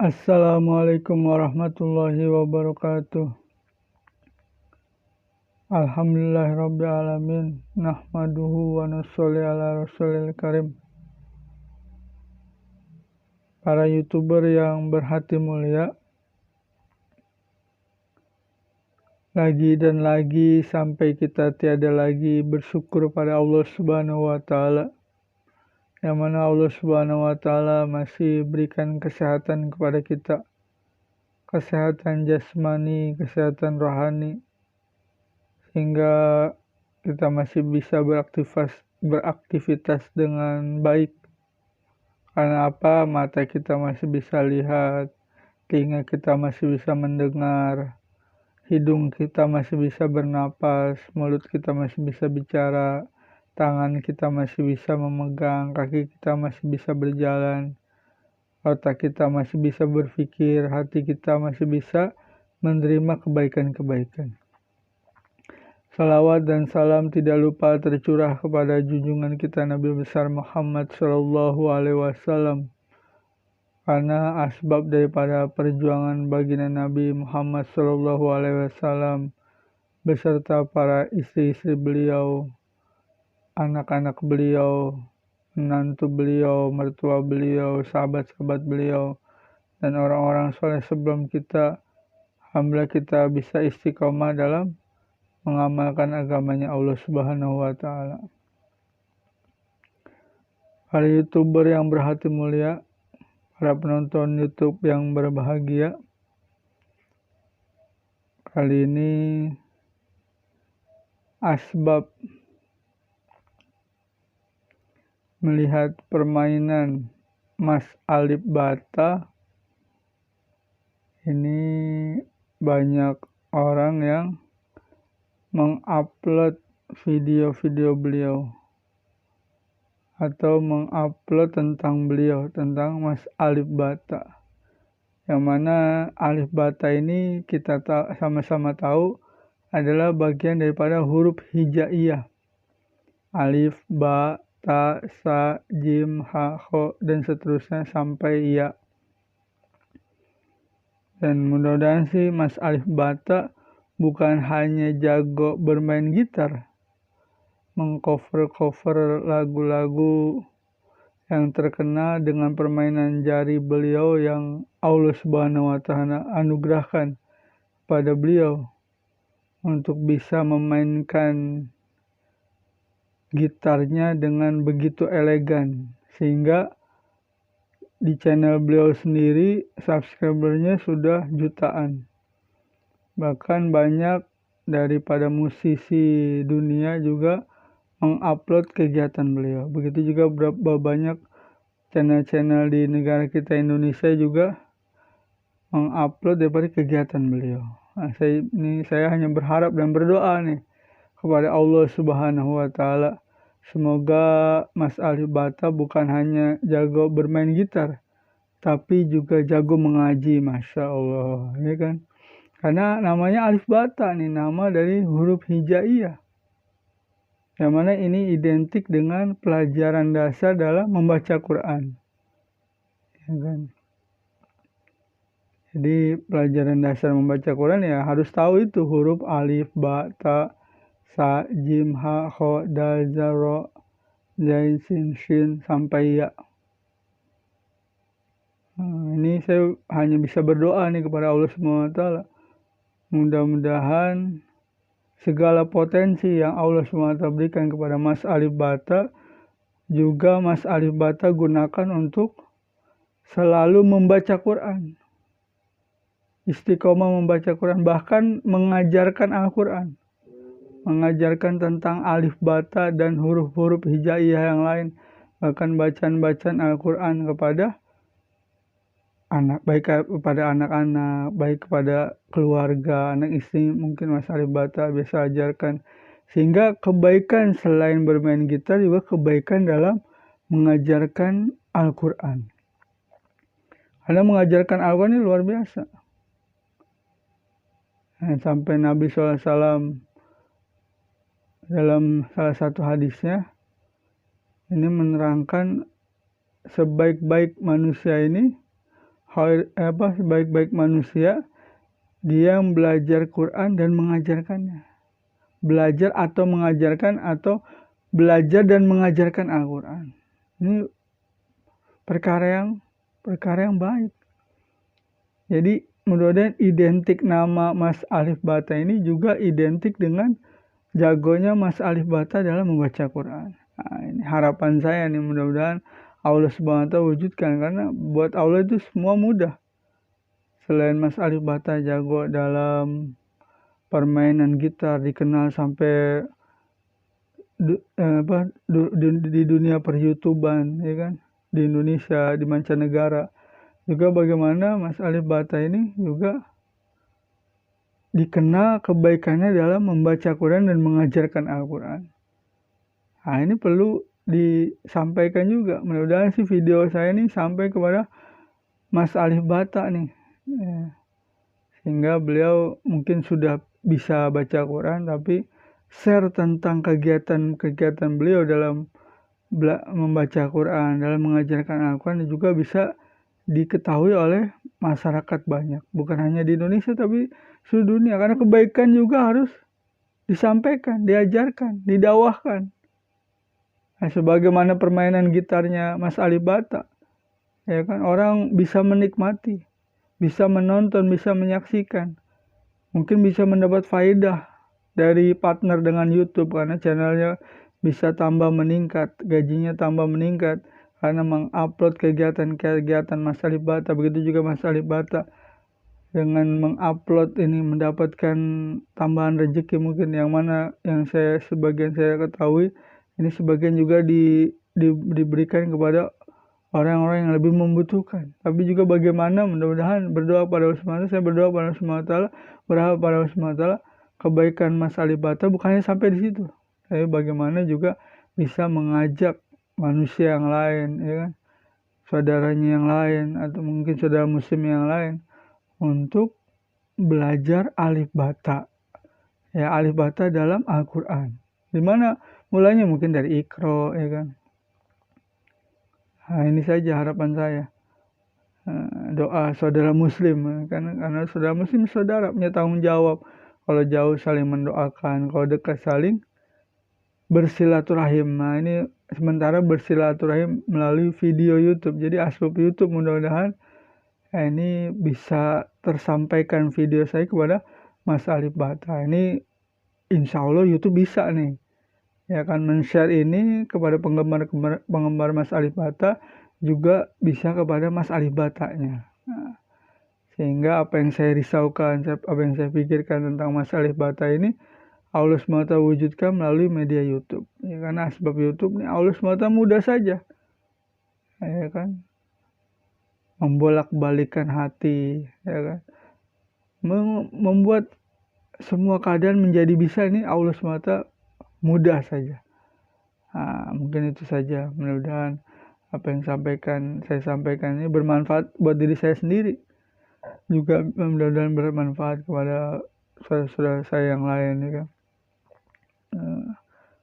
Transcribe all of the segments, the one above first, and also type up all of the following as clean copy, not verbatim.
Assalamualaikum warahmatullahi wabarakatuh. Alhamdulillahirabbil alamin. Nahmaduhu wa nusholli ala rasulil karim. Para YouTuber yang berhati mulia, lagi dan lagi sampai kita tiada lagi bersyukur pada Allah Subhanahu wa taala. Yang mana Allah Subhanahu wa taala masih berikan kesehatan kepada kita. Kesehatan jasmani, kesehatan rohani, sehingga kita masih bisa beraktivitas dengan baik. Karena apa? Mata kita masih bisa lihat, telinga kita masih bisa mendengar, hidung kita masih bisa bernapas, mulut kita masih bisa bicara, tangan kita masih bisa memegang, kaki kita masih bisa berjalan, otak kita masih bisa berpikir, hati kita masih bisa menerima kebaikan-kebaikan. Salawat dan salam tidak lupa tercurah kepada junjungan kita Nabi besar Muhammad Shallallahu Alaihi Wasallam, karena asbab daripada perjuangan baginda Nabi Muhammad Shallallahu Alaihi Wasallam beserta para istri-istri beliau, anak-anak beliau, menantu beliau, mertua beliau, sahabat-sahabat beliau, dan orang-orang soleh sebelum kita. Alhamdulillah kita bisa istiqomah dalam mengamalkan agamanya Allah Subhanahu wa taala. Para YouTuber yang berhati mulia, para penonton YouTube yang berbahagia, kali ini asbab melihat permainan Mas Alif Bata ini banyak orang yang mengupload video-video beliau atau mengupload tentang beliau, tentang Mas Alif Bata. Yang mana Alif Bata ini kita sama-sama tahu adalah bagian daripada huruf hijaiyah. Alif, ba, ta, sa, jim, ha, kho, dan seterusnya sampai ya. Dan mudah-mudahan sih Mas Alif Bata bukan hanya jago bermain gitar, mengcover-cover lagu-lagu yang terkenal dengan permainan jari beliau yang Allah Subhanahu wa taala anugerahkan pada beliau untuk bisa memainkan gitarnya dengan begitu elegan, sehingga di channel beliau sendiri subscribernya sudah jutaan. Bahkan banyak daripada musisi dunia juga mengupload kegiatan beliau. Begitu juga berapa banyak channel-channel di negara kita Indonesia juga mengupload daripada kegiatan beliau. Nah, saya hanya berharap dan berdoa nih kepada Allah Subhanahu wa taala, semoga Mas Alif Bata bukan hanya jago bermain gitar, tapi juga jago mengaji, Masya Allah, ya kan? Karena namanya Alif Bata nih, nama dari huruf hijaiyah, yang mana ini identik dengan pelajaran dasar dalam membaca Quran, ya kan? Jadi pelajaran dasar membaca Quran ya harus tahu itu huruf alif, ba, ta, sa, jim, ha, kho, dal, za, ro, zain, sin, shin, sampai ya. Ini saya hanya bisa berdoa nih kepada Allah Subhanahu wa taala. Mudah-mudahan segala potensi yang Allah SWT berikan kepada Mas Alif Bata, juga Mas Alif Bata gunakan untuk selalu membaca Quran, istiqomah membaca Quran, bahkan mengajarkan Al-Quran, mengajarkan tentang Alif Bata dan huruf-huruf hijaiyah yang lain, bahkan bacaan-bacaan Al-Quran kepada anak, baik kepada anak-anak, baik kepada keluarga, anak istri, mungkin Mas Alif Bata bisa ajarkan. Sehingga kebaikan selain bermain gitar juga kebaikan dalam mengajarkan Al-Quran. Karena mengajarkan Al-Quran ini luar biasa. Sampai Nabi SAW dalam salah satu hadisnya ini menerangkan sebaik-baik manusia ini sebaik-baik manusia, dia yang belajar Quran dan mengajarkannya. Belajar atau mengajarkan atau belajar dan mengajarkan Al-Quran. Ini perkara yang baik. Jadi mudah-mudahan identik nama Mas Alif Bata ini juga identik dengan jagonya Mas Alif Bata dalam membaca Quran. Nah, ini harapan saya nih, mudah-mudahan Allah Subhanahu wa Ta'ala wujudkan, karena buat Allah itu semua mudah. Selain Mas Alif Bata jago dalam permainan gitar, dikenal sampai di dunia per-YouTuban, ya kan, di Indonesia, di mancanegara. Juga bagaimana Mas Alif Bata ini juga dikenal kebaikannya dalam membaca Quran dan mengajarkan Al-Quran. Nah, ini perlu disampaikan juga. Mudah-mudahan sih video saya ini sampai kepada Mas Alif Bata nih, sehingga beliau mungkin sudah bisa baca Quran, tapi share tentang kegiatan beliau dalam membaca Quran, dalam mengajarkan Al-Quran juga bisa diketahui oleh masyarakat banyak. Bukan hanya di Indonesia, tapi seluruh dunia. Karena kebaikan juga harus disampaikan, diajarkan, didakwahkan. Nah, sebagaimana permainan gitarnya Mas Alif Bata, ya kan, orang bisa menikmati, bisa menonton, bisa menyaksikan. Mungkin bisa mendapat faedah dari partner dengan YouTube, karena channelnya bisa tambah meningkat, gajinya tambah meningkat karena mengupload kegiatan-kegiatan Mas Alif Bata. Begitu juga Mas Alif Bata dengan mengupload ini mendapatkan tambahan rezeki, mungkin yang mana yang sebagian saya ketahui ini sebagian juga diberikan kepada orang-orang yang lebih membutuhkan. Tapi juga bagaimana, mudah-mudahan berdoa pada Allah SWT, saya berdoa pada Allah SWT, berharap pada Allah SWT, kebaikan Mas Alif Bata bukannya sampai di situ, tapi bagaimana juga bisa mengajak manusia yang lain, ya kan, saudaranya yang lain, atau mungkin saudara muslim yang lain, untuk belajar Alif Bata. Ya, Alif Bata dalam Al-Quran. Dimana mulanya mungkin dari Iqra, ya kan. Nah, ini saja harapan saya. Doa saudara muslim, karena saudara muslim saudara punya tanggung jawab. Kalau jauh saling mendoakan, kalau dekat saling bersilaturahim. Nah, ini sementara bersilaturahim melalui video YouTube. Jadi asbab YouTube, mudah-mudahan ini bisa tersampaikan video saya kepada Mas Alif Bata. Ini insya Allah YouTube bisa nih, ya kan, men-share ini kepada penggemar Mas Alif Bata, juga bisa kepada Mas Alif Batanya. Nah, sehingga apa yang saya risaukan, apa yang saya pikirkan tentang Mas Alif Bata ini, Allah SWT wujudkan melalui media YouTube. Ya, karena sebab YouTube ini Allah SWT mudah saja, ya kan, membolak-balikan hati, ya kan, membuat semua keadaan menjadi bisa, ini Allah SWT mudah saja. Nah, mungkin itu saja. Mudah-mudahan apa yang saya sampaikan ini bermanfaat buat diri saya sendiri, juga mudah-mudahan bermanfaat kepada saudara-saudara saya yang lain, ya kan.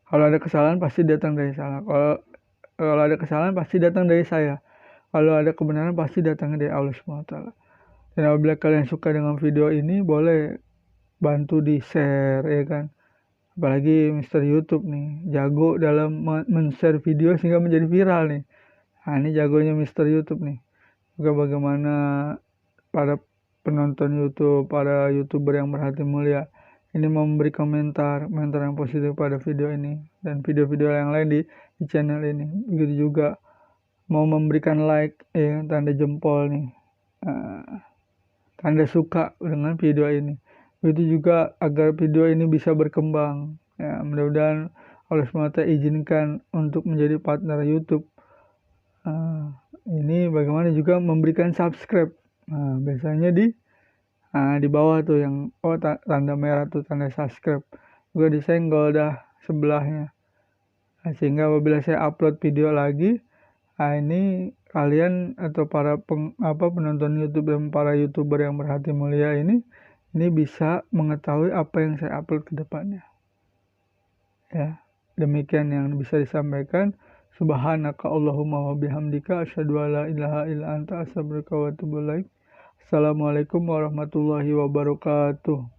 Kalau ada kesalahan pasti datang dari salah. Kalau ada kesalahan pasti datang dari saya. Kalau ada kebenaran pasti datang dari Allah SWT. Dan apabila kalian suka dengan video ini, boleh bantu di share, ya kan. Apalagi Mr. YouTube nih, jago dalam men-share video sehingga menjadi viral nih. Nah, ini jagonya Mr. YouTube nih. Juga bagaimana para penonton YouTube, para YouTuber yang berhati mulia ini memberi komentar yang positif pada video ini dan video-video yang lain di channel ini. Begitu juga mau memberikan like, tanda jempol nih, tanda suka dengan video ini. Begitu juga agar video ini bisa berkembang. Ya, mudah-mudahan Allah SWT izinkan untuk menjadi partner YouTube. Ini bagaimana juga memberikan subscribe. Nah, biasanya di bawah tuh yang tanda merah tuh, tanda subscribe. Juga disenggol dah sebelahnya. Nah, sehingga apabila saya upload video lagi, ini kalian atau para penonton YouTube dan para YouTuber yang berhati mulia ini bisa mengetahui apa yang saya upload ke depannya. Ya, demikian yang bisa disampaikan. Subhanaka Allahumma wa bihamdika asyhadu an la ilaha illa anta astaghfiruka wa atubu ilaik. Assalamualaikum warahmatullahi wabarakatuh.